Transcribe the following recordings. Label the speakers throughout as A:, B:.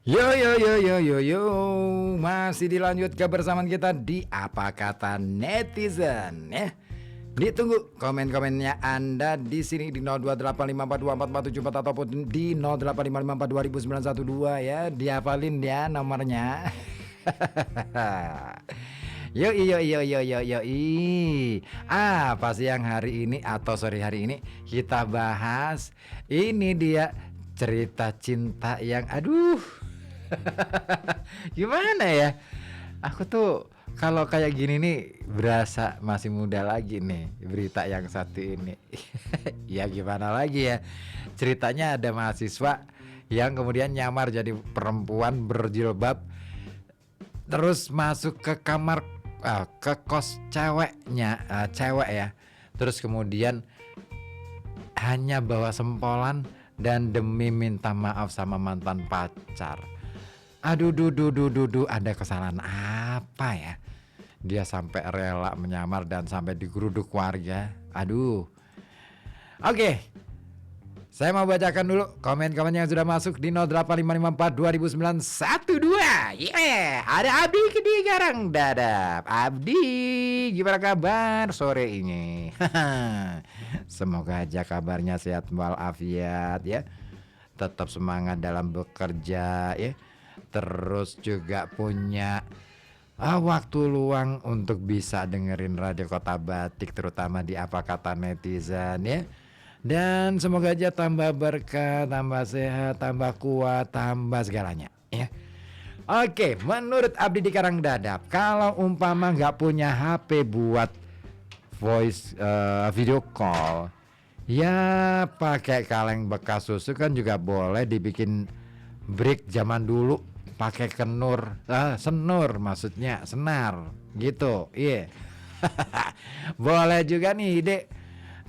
A: Yo yo yo yo yo yo, masih dilanjut kebersamaan kita di Apa Kata Netizen ya. Ditunggu komen-komennya Anda di sini di 0285424474 ataupun di 0855420912 ya. Dihafalin ya nomornya. Yo yo yo yo yo yo apa sih yang hari ini atau sore hari ini kita bahas? Ini dia cerita cinta yang gimana ya? Aku tuh kalau kayak gini nih berasa masih muda lagi nih berita yang satu ini. Ya gimana lagi ya? Ceritanya ada mahasiswa yang kemudian nyamar jadi perempuan berjilbab terus masuk ke kamar ke kos ceweknya, cewek ya. Terus kemudian hanya bawa sempolan dan demi minta maaf sama mantan pacar. Ada kesalahan apa ya? Dia sampai rela menyamar dan sampai digeruduk warga. Oke. Saya mau bacakan dulu komen-komen yang sudah masuk di 0855420912. Yeah, ada Abdi di Garang Dadap. Abdi, gimana kabar sore ini? Semoga aja kabarnya sehat walafiat ya. Tetap semangat dalam bekerja ya. Terus juga punya waktu luang untuk bisa dengerin Radio Kota Batik, terutama di Apa Kata Netizen ya. Dan semoga aja tambah berkah, tambah sehat, tambah kuat, tambah segalanya ya. Oke, menurut Abdi di Karang Dadap, kalau umpama nggak punya HP buat voice video call, ya pakai kaleng bekas susu kan juga boleh dibikin break zaman dulu, pakai senur maksudnya, senar gitu. Iya. Boleh juga nih ide.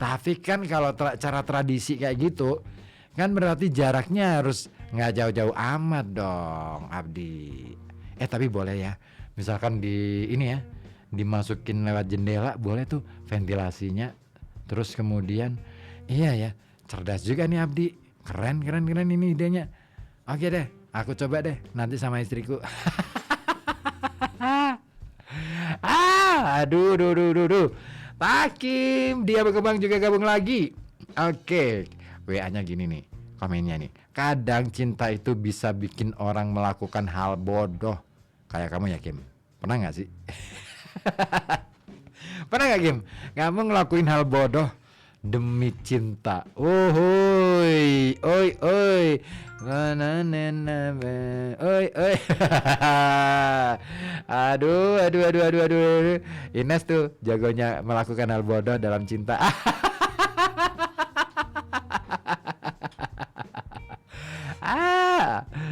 A: Tapi kan kalau cara tradisi kayak gitu kan berarti jaraknya harus nggak jauh-jauh amat dong, Abdi. Tapi boleh ya, misalkan di ini ya, dimasukin lewat jendela boleh tuh ventilasinya. Terus kemudian iya ya, cerdas juga nih Abdi. Keren ini idenya. Oke deh, aku coba deh nanti sama istriku. Aduh. Takim, dia berkembang juga gabung lagi. Oke, WA-nya gini nih, komennya nih. Kadang cinta itu bisa bikin orang melakukan hal bodoh. Kayak kamu ya Kim, pernah gak sih? Pernah gak Kim? Kamu ngelakuin hal bodoh demi cinta. Oi. Oi. Aduh. Ines tuh jagonya melakukan hal bodoh dalam cinta.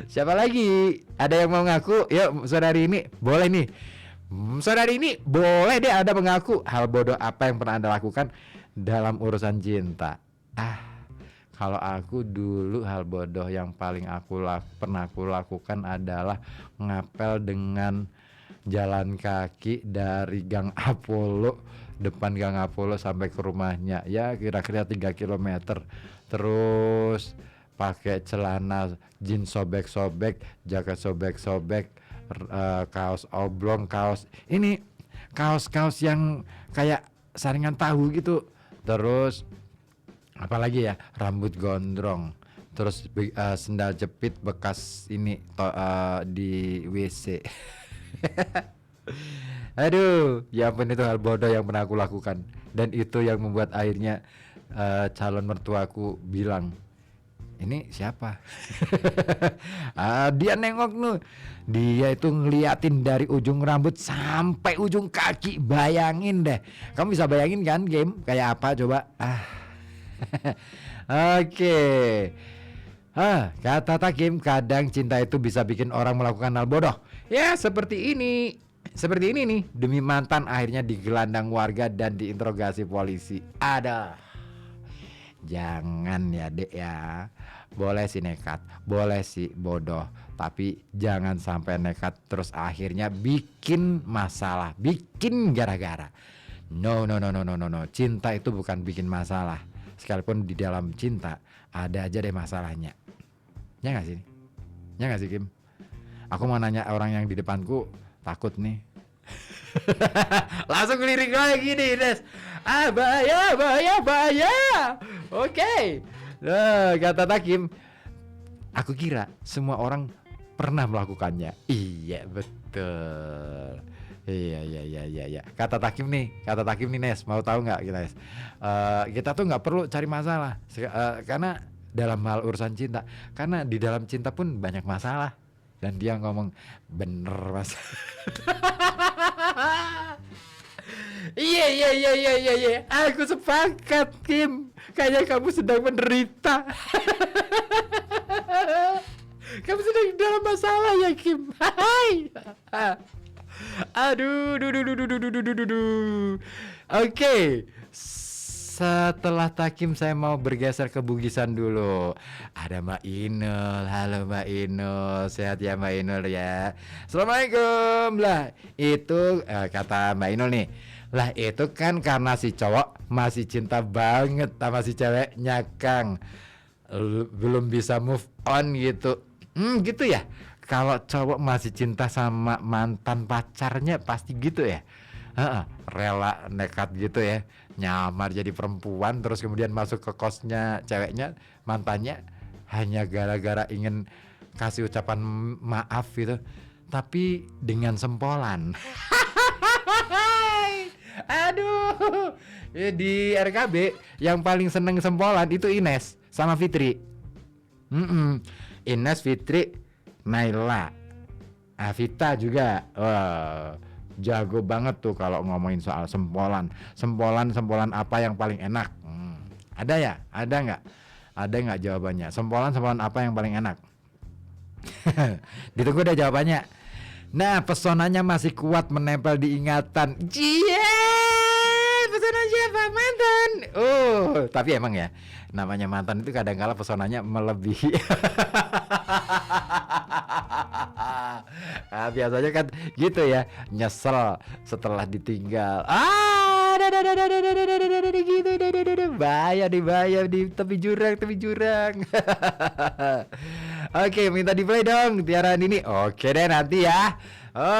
A: Siapa lagi? Ada yang mau ngaku? Yuk, saudari ini boleh nih. Saudari ini boleh deh ada mengaku hal bodoh apa yang pernah Anda lakukan dalam urusan cinta. Kalau aku dulu hal bodoh yang paling pernah aku lakukan adalah ngapel dengan jalan kaki dari Gang Apollo, depan Gang Apollo sampai ke rumahnya. Ya kira-kira 3 km. Terus pakai celana jeans sobek-sobek, jaket sobek-sobek, kaos oblong, kaos yang kayak saringan tahu gitu. Terus apalagi ya, rambut gondrong, terus sendal jepit bekas ini di WC. Ya ampun, itu hal bodoh yang pernah aku lakukan. Dan itu yang membuat akhirnya calon mertuaku bilang, ini siapa? Dia nengok nuh. Dia itu ngeliatin dari ujung rambut sampai ujung kaki. Bayangin deh. Kamu bisa bayangin kan game kayak apa coba? Oke. Kata Takim, kadang cinta itu bisa bikin orang melakukan hal bodoh. Ya seperti ini nih, demi mantan akhirnya digelandang warga dan diinterogasi polisi. Jangan ya dek ya. Boleh sih nekat, boleh sih bodoh, tapi jangan sampai nekat terus akhirnya bikin masalah, bikin gara-gara. No. Cinta itu bukan bikin masalah. Sekalipun di dalam cinta ada aja deh masalahnya. Ya gak sih? Ya gak sih Kim? Aku mau nanya orang yang di depanku, takut nih. Langsung lirik lagi nih, Des. Bahaya, bahaya, bahaya. Oke. Nah, kata Takim, aku kira semua orang pernah melakukannya. Iya, betul. Iya. Kata Takim nih, Nes, mau tahu nggak kita, Nes? Kita tuh nggak perlu cari masalah, karena dalam hal urusan cinta, karena di dalam cinta pun banyak masalah. Dan dia ngomong, bener mas. Iya. Aku sepakat, Kim. Kayaknya kamu sedang menderita. Kamu sedang dalam masalah ya, Kim. Hai. Aduh. Oke. Setelah Takim saya mau bergeser ke Bugisan dulu. Ada Mbak Inul. Halo Mbak Inul, sehat ya Mbak Inul ya. Assalamualaikum. Lah itu kata Mbak Inul nih, lah itu kan karena si cowok masih cinta banget sama si ceweknya Kang, belum bisa move on gitu. Gitu ya. Kalau cowok masih cinta sama mantan pacarnya pasti gitu ya. Rela nekat gitu ya, nyamar jadi perempuan terus kemudian masuk ke kosnya ceweknya, mantannya, hanya gara-gara ingin kasih ucapan maaf gitu, tapi dengan sempolan. Aduh, di RKB yang paling seneng sempolan itu Ines sama Fitri. Ines, Fitri, Naila, Avita juga. Jago banget tuh kalau ngomongin soal sempolan. Sempolan apa yang paling enak? Ada ya? Ada nggak? Ada nggak jawabannya? Sempolan apa yang paling enak? Ditunggu deh jawabannya. Nah, pesonanya masih kuat menempel di ingatan. Pesona siapa? Mantan. Tapi emang ya, namanya mantan itu kadang-kala pesonanya melebihi. Biasanya kan gitu ya, nyesel setelah ditinggal. Gitu, bahaya di tepi jurang. Oke, minta di play dong tiaran ini. Oke deh nanti ya.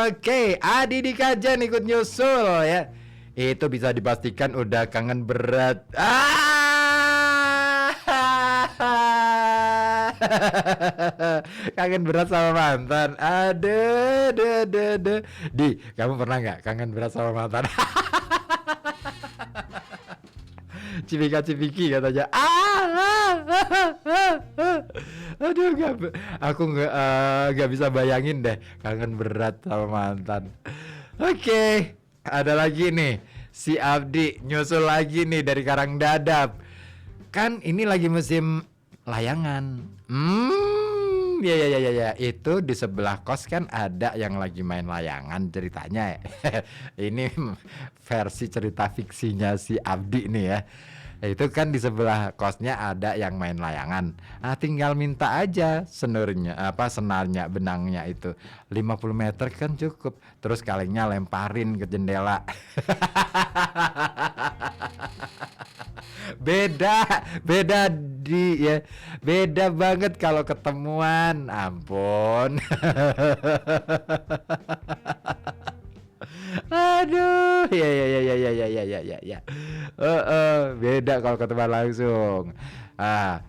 A: Oke, Adi di Kajen ikut nyusul ya. Itu bisa dipastikan udah kangen berat. Kangen berat sama mantan. Aduh. Di, kamu pernah nggak kangen berat sama mantan? Cipika-cipiki katanya. Aduh, aku nggak bisa bayangin deh kangen berat sama mantan. Oke, ada lagi nih si Abdi nyusul lagi nih dari Karangdadap. Kan ini lagi musim layangan. Ya. Itu di sebelah kos kan ada yang lagi main layangan ceritanya. Ini versi cerita fiksinya si Abdi nih ya. Itu kan di sebelah kosnya ada yang main layangan. Tinggal minta aja senarnya, benangnya itu 50 meter kan cukup. Terus kalengnya lemparin ke jendela. Beda ya. Beda banget kalau ketemuan. Ampun. Aduh, ya. Beda kalau ketemu langsung.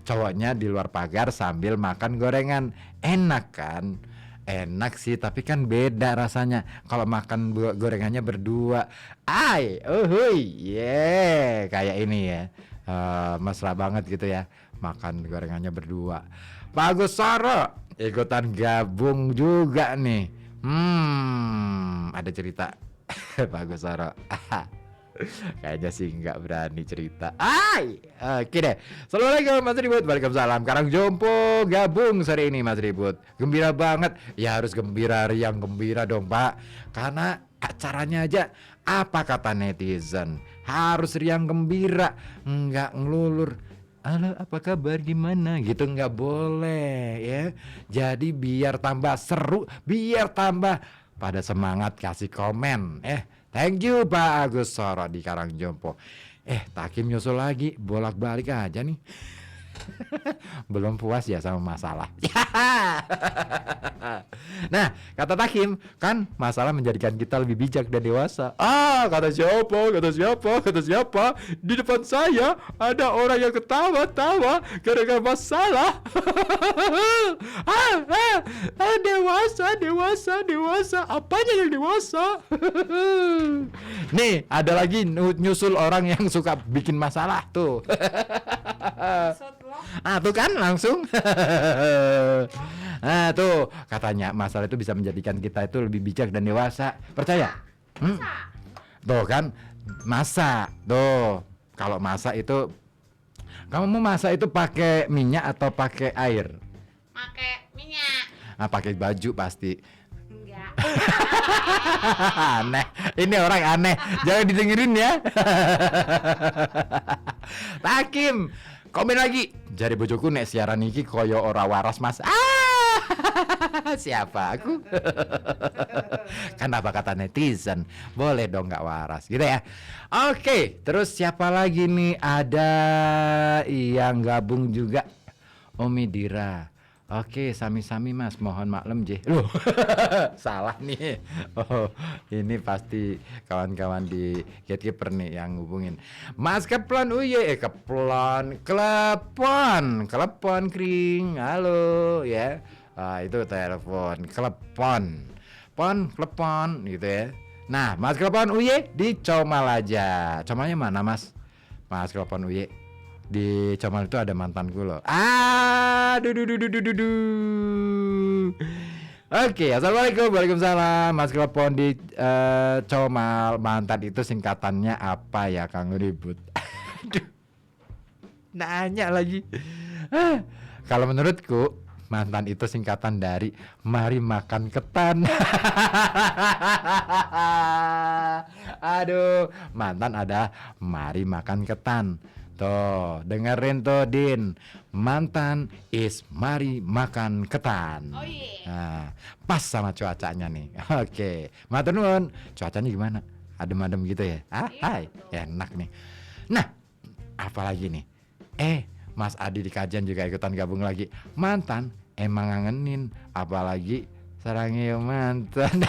A: Cowoknya di luar pagar sambil makan gorengan. Enak kan? Enak sih, tapi kan beda rasanya kalau makan gorengannya berdua. Kayak ini ya. Mesra banget gitu ya, makan gorengannya berdua. Pak Agus Soro ikutan gabung juga nih. Ada cerita. Pak Agus Soro. Kayaknya sih nggak berani cerita. Oke deh. Assalamualaikum Mas Ribut. Waalaikumsalam. Karangjompong gabung sore ini Mas Ribut. Gembira banget. Ya harus gembira, riang gembira dong Pak. Karena acaranya aja apa kata netizen, harus riang gembira, nggak ngelulur. Halo, apa kabar, gimana gitu, nggak boleh ya. Jadi biar tambah seru, biar tambah pada semangat, kasih komen. Thank you Pak Agus Soro di Karangjompong. Takim nyusul lagi, bolak-balik aja nih. Belum puas ya sama masalah. Nah, kata Takim, kan masalah menjadikan kita lebih bijak dan dewasa. Kata siapa, kata siapa, kata siapa, di depan saya ada orang yang ketawa-tawa gara-gara masalah. Dewasa, dewasa, dewasa. Apanya yang dewasa? Nih, ada lagi nyusul orang yang suka bikin masalah tuh. Tuh kan langsung. Tuh katanya masalah itu bisa menjadikan kita itu lebih bijak dan dewasa. Percaya? Tuh kan, masak. Tuh, kalau masak itu, kamu mau masak itu pakai minyak atau pakai air?
B: Pakai minyak.
A: Pakai baju pasti.
B: Enggak.
A: Aneh, ini orang aneh. Jangan didengerin ya. Takim, komen lagi. Jari bojoku nek siaran iki koyo ora waras mas. Siapa aku? Kan apa kata netizen, boleh dong nggak waras gitu ya. Oke, terus siapa lagi nih? Ada yang gabung juga, Omi Dira. Oke, sami-sami mas, mohon maklum J. Loh, salah nih. Oh, ini pasti kawan-kawan di Gatekeeper nih yang hubungin. Mas Keplon uye, Klepon kring. Halo ya. Itu telepon, klepon gitu ya. Nah, Mas Klepon uye di Comal aja. Comalnya mana mas? Mas Klepon uye. Di Comal itu ada mantanku loh. Oke, assalamualaikum, waalaikumsalam. Mas Klepon di Comal, mantan itu singkatannya apa ya Kang Ribut? Nanya lagi. Kalau menurutku mantan itu singkatan dari mari makan ketan. Aduh, mantan ada mari makan ketan. Tuh, dengerin tuh Din. Mantan is mari makan ketan.
B: Oh iya.
A: Nah, pas sama cuacanya nih. Oke, matur nuwun. Cuacanya gimana? Adem-adem gitu ya? Hai, enak nih. Nah, apalagi nih? Mas Adi di Kajian juga ikutan gabung lagi. Mantan emang ngangenin, apalagi sarangnya mantan.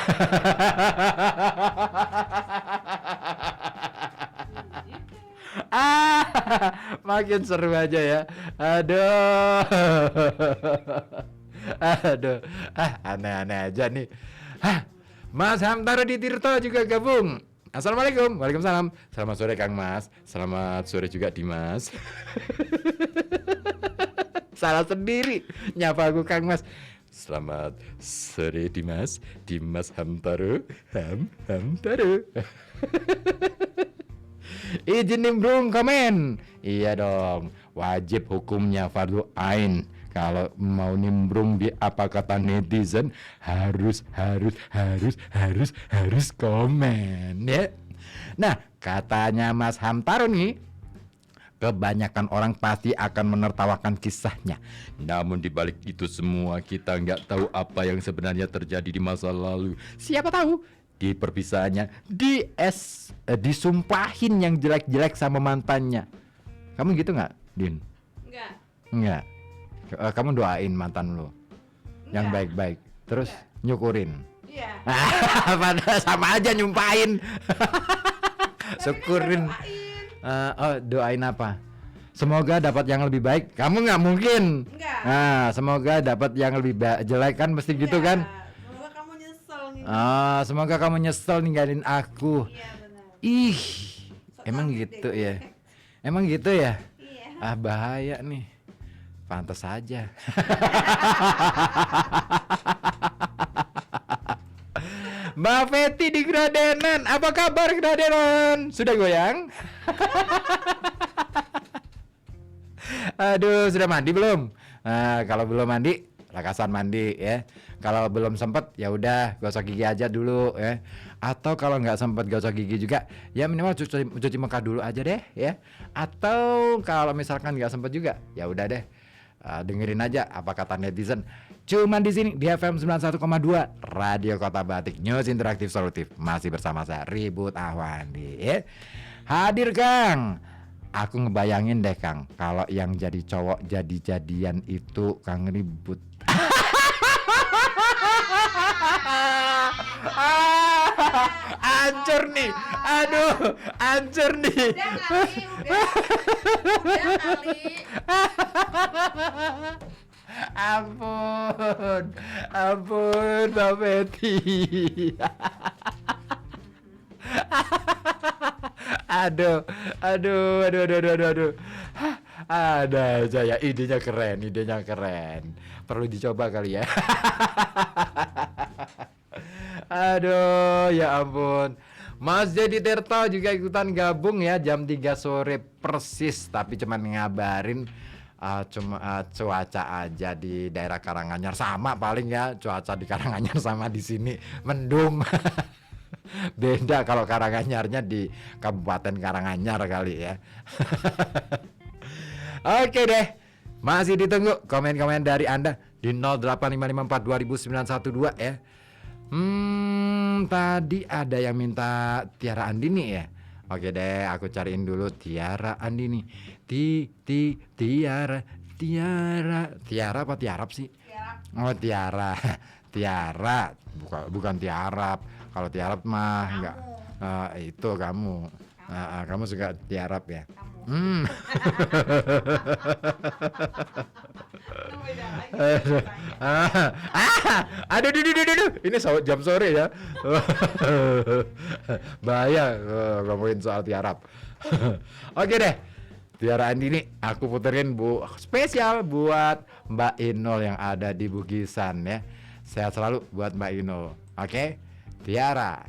A: Makin seru aja ya. Aduh. Aneh-aneh aja nih. Mas Hamtaro di Tirto juga gabung. Assalamualaikum. Waalaikumsalam. Selamat sore Kang Mas. Selamat sore juga Dimas. Salah sendiri nyapa aku Kang Mas. Selamat sore Dimas. Dimas Hamtaro. Hamtaro. Izin nimbrung komen. Iya dong, wajib hukumnya fardu ain. Kalau mau nimbrung di apa kata netizen harus komen ya. Nah, katanya Mas Hamtaro nih, kebanyakan orang pasti akan menertawakan kisahnya. Namun dibalik itu semua kita nggak tahu apa yang sebenarnya terjadi di masa lalu. Siapa tahu di perpisahannya disumpahin yang jelek-jelek sama mantannya. Kamu gitu nggak, Din? Enggak. Kamu doain mantan lo yang baik-baik, terus nyukurin.
B: Iya.
A: Padahal sama aja nyumpahin. Syukurin. Doain apa? Semoga dapat yang lebih baik. Kamu nggak mungkin.
B: Enggak.
A: Semoga dapat yang lebih jelek kan, mesti gitu kan?
B: Semoga kamu nyesel nih.
A: Semoga kamu nyesel ninggalin aku.
B: Iya benar.
A: Ih, emang gitu ya? Emang gitu ya?
B: Iya.
A: Bahaya nih. Pantas aja. Mbak Feti di Gradenan, apa kabar Gradenan? Sudah goyang? Aduh, sudah mandi belum? Kalau belum mandi, lakasan mandi ya. Kalau belum sempet, ya udah gosok gigi aja dulu ya. Atau kalau nggak sempet gosok gigi juga, ya minimal cuci muka dulu aja deh ya. Atau kalau misalkan nggak sempet juga, ya udah deh. Dengerin aja apa kata netizen. Cuman di sini di FM 91,2 Radio Kota Batik, News Interaktif Solutif. Masih bersama saya Ribut Ahwandi ya. Hadir Kang. Aku ngebayangin deh Kang, kalau yang jadi cowok jadi-jadian itu Kang Ribut. Hancur nih. Aduh, hancur nih.
B: Udah kali, udah kali.
A: Ampun Mbak Betty. Aduh, aduh. Hah, ada aja ya, idenya keren. Perlu dicoba kali ya. Aduh, ya ampun. Mas Dedi Tirto juga ikutan gabung ya jam 3 sore persis, tapi cuman ngabarin cuaca aja di daerah Karanganyar, sama paling ya cuaca di Karanganyar sama di sini mendung. Beda kalau Karanganyarnya di Kabupaten Karanganyar kali ya. Oke deh, masih ditunggu komen-komen dari Anda di 08554 200912 ya. Tadi ada yang minta Tiara Andini ya. Oke deh, aku cariin dulu Tiara Andini. Tiara apa tiarap sih?
B: Tiara.
A: Oh Tiara. Tiara, bukan tiarap. Kalau tiarap mah enggak. Itu kamu. Kamu suka tiarap ya?
B: Kamu. Itu beda lagi.
A: Aduh, ini jam sore ya. Bahaya ngomongin soal tiarap. Oke deh, Tiara Andini, aku puterin spesial buat Mbak Inul yang ada di Bugisan ya. Sehat selalu buat Mbak Inul. Oke, Tiara.